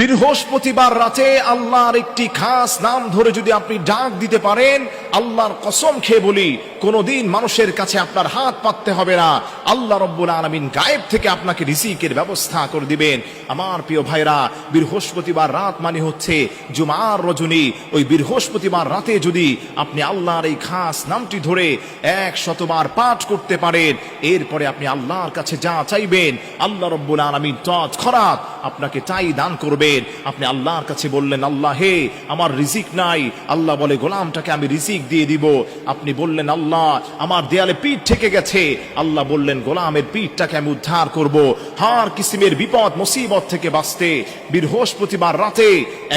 বৃহস্পতিবার রাতে আল্লাহর একটি খাস নাম ধরে যদি আপনি ডাক দিতে পারেন, আল্লাহর কসম খেয়ে বলি কোনদিন মানুষের কাছে আপনার হাত পাততে হবে না। আল্লাহ রব্বুল আলামিন গায়েব থেকে আপনাকে রিজিকের ব্যবস্থা করে দিবেন। আমার প্রিয় ভাইরা, বৃহস্পতিবার রাত মানে হচ্ছে জুমার রজনী। ওই বৃহস্পতিবার রাতে যদি আপনি আল্লাহর এই খাস নামটি ধরে 100 বার পাঠ করতে পারেন, এরপরে আপনি আল্লাহর কাছে যা চাইবেন আল্লাহ রব্বুল আলামিন তৎক্ষণাৎ আপনাকে তাই দান করবেন। আপনি আল্লাহর কাছে বললেন, আল্লাহ হে, আমার রিজিক নাই। আল্লাহ বলে, গোলামটাকে আমি রিজিক দিয়ে দিব। আপনি বললেন, আল্লাহ আমার দেয়ালে পিঠ ঠেকে গেছে। আল্লাহ বললেন, গোলামের পিঠটাকে আমি উদ্ধার করব। হার কিসিমের বিপদ মুসিবত থেকে বাঁচতে বৃহস্পতিবার রাতে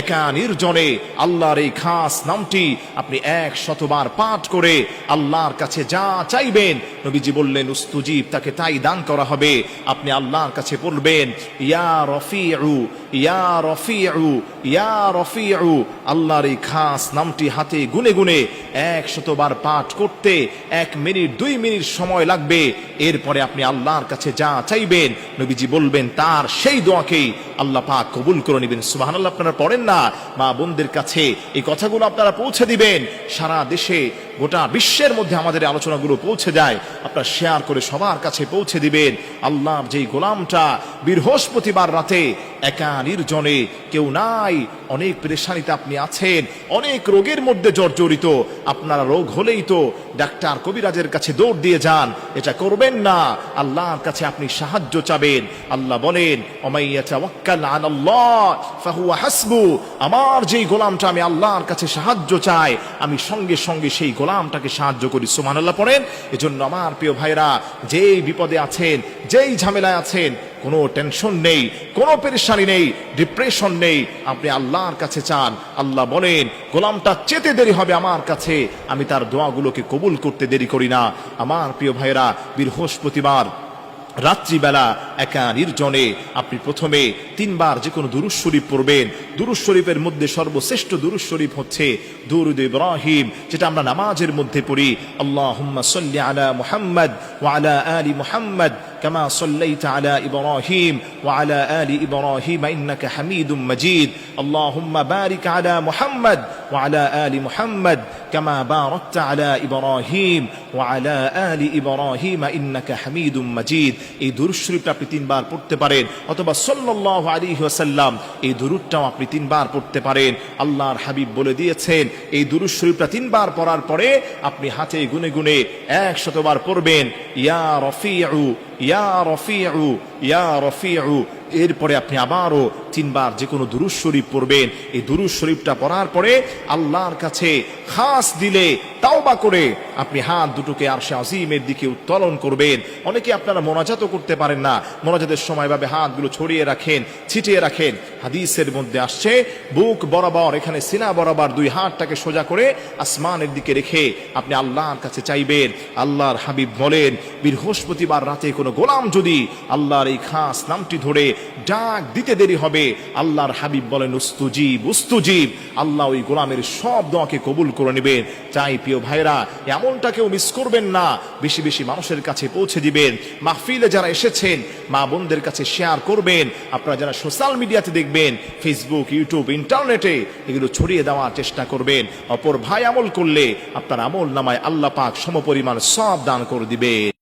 একা নির্জনে আল্লাহর এই খাস নামটি আপনি 100 বার পাঠ করে আল্লাহর কাছে যা চাইবেন, নবীজি বললেন উস্তুজিব, তাকে তাই দান করা হবে। আপনি আল্লাহর কাছে বলবেন, ইয়া রফিউ, ইয়া রফিউ, ইয়া রফিউ। আল্লাহর এই খাস নামটি হাতে গুনে গুনে 100 বার পাঠ করতে 1 মিনিট 2 মিনিট সময় লাগবে। এরপরে আপনি আল্লাহর কাছে যা চাইবেন, নবীজি বলবেন তার সেই দোয়াকেই আল্লাহ পাক কবুল করে নেবেন। সুবহানাল্লাহ। আপনারা পড়েন না? মা বোনদের কাছে এই কথাগুলো আপনারা পৌঁছে দিবেন। সারা দেশে গোটা বিশ্বের মধ্যে আমাদের আলোচনাগুলো পৌঁছে যায়, আপনারা শেয়ার করে সবার কাছে পৌঁছে দিবেন। আল্লাহর যেই গোলামটা বৃহস্পতিবার রাতে একা নির্জনে, কেউ নাই, অনেক পেরেশানিতে আপনি আছেন, অনেক রোগের মধ্যে জর্জরিত, আপনারা রোগ হলেই তো ডাক্তার কবিরাজের কাছে দৌড় দিয়ে যান। এটা করবেন না। আল্লাহর কাছে আপনি সাহায্য চাবেন। আল্লাহ বলেন, ওমাইয়া তাওয়াক্কাল আলাল্লাহ ফাহুয়া হাসবু। আমার যেই গোলামটা আমি আল্লাহর কাছে সাহায্য চাই, আমি সঙ্গে সঙ্গে সেই গোলামটাকে সাহায্য করি। সুবহানাল্লাহ পড়েন। এজন্য আমার প্রিয় ভাইরা, যেই বিপদে আছেন, যেই ঝামেলায় আছেন, কোনো টেনশন নেই, কোনো পেরেশানি নেই, ডিপ্রেশন নেই, আপনি আল্লাহর কাছে চান। আল্লাহ বলেন, গোলামটা চেতে দেরি হবে আমার কাছে, আমি তার দোয়াগুলোকে কবুল করতে দেরি করি না। আমার প্রিয় ভাইরা, বৃহস্পতিবার রাত্রিবেলা একা নির্জনে আপনি প্রথমে 3 বার যে কোনো দুরূদ শরীফ পড়বেন। দুরূদ শরীফের মধ্যে সর্বশ্রেষ্ঠ দুরূদ শরীফ হচ্ছে দুরূদ ইব্রাহিম, যেটা আমরা নামাজের মধ্যে পড়ি। আল্লাহুম্মা সাল্লি আলা মুহাম্মাদ ওয়া আলা আলি মুহাম্মাদ কামা সাল্লাইতা আলা ইব্রাহিম ওয়া আলা আলি ইব্রাহিম ইন্নাকা হামিদুম মাজিদ। আল্লাহুম্মা বারিক আলা মুহাম্মাদ ওয়া আলা আলি মুহাম্মাদ কামা বারাকতা আলা ইব্রাহিম ওয়া আলা আলি ইব্রাহিম ইন্নাকা হামিদুম মাজিদ। এই দুরূদ শরীফটা আপনি 3 বার পড়তে পারেন, অথবা সাল্লাল্লাহু আলাইহি ওয়াসাল্লাম এই দুরূদটাও আপনি 3 বার পড়তে পারেন। আল্লাহর হাবিব বলে দিয়েছেন, এই দুরূদ শরীফটা 3 বার পড়ার পরে আপনি হাতে গুনে গুনে 100 বার পড়বেন, ইয়া রফিউ, ইয়া রফিউ, ইয়া রফিউ। এরপরে আপনি আবারও 3 বার যে কোনো দুরূদ শরীফ পড়বেন। এই দুরূদ শরীফটা পড়ার পরে আল্লাহর কাছে খাস দিলে তাওবা করে আপনি হাত দুটোকে আরশে আজিমের দিকে উত্তোলন করবেন। অনেকে আপনারা মোনাজাতও করতে পারেন না, মোনাজাতের সময় ভাবে হাতগুলো ছড়িয়ে রাখেন, ছিটিয়ে রাখেন। হাদিসের মধ্যে আসছে, বুক বরাবর, এখানে সিনা বরাবর 2 হাতটাকে সোজা করে আসমানের দিকে রেখে আপনি আল্লাহর কাছে চাইবেন। আল্লাহর হাবিব বলেন, বৃহস্পতিবার রাতে কোনো গোলাম যদি আল্লাহর এই খাস নামটি ধরে ডাক দিতে দেরি হবে, আল্লাহর হাবিব বলেন উস্তুজিব, উস্তুজিব। আল্লাহ ওই গোলামের সব দোয়াকে কবুল করে নেবেন। চাই প্রিয় ভাইরা, এমনটা কেউ মিস করবেন না, বেশি বেশি মানুষের কাছে পৌঁছে দিবেন। মাহফিলে যারা এসেছেন, মা বোনদের কাছে শেয়ার করবেন। আপনারা যারা সোশ্যাল মিডিয়াতে দেখবেন, ফেসবুক, ইউটিউব, ইন্টারনেটে, এগুলো ছড়িয়ে দেওয়ার চেষ্টা করবেন। অপর ভাই আমল করলে আপনার আমল নামায় আল্লাহ পাক সমপরিমাণ সওয়াব দান করে দিবেন।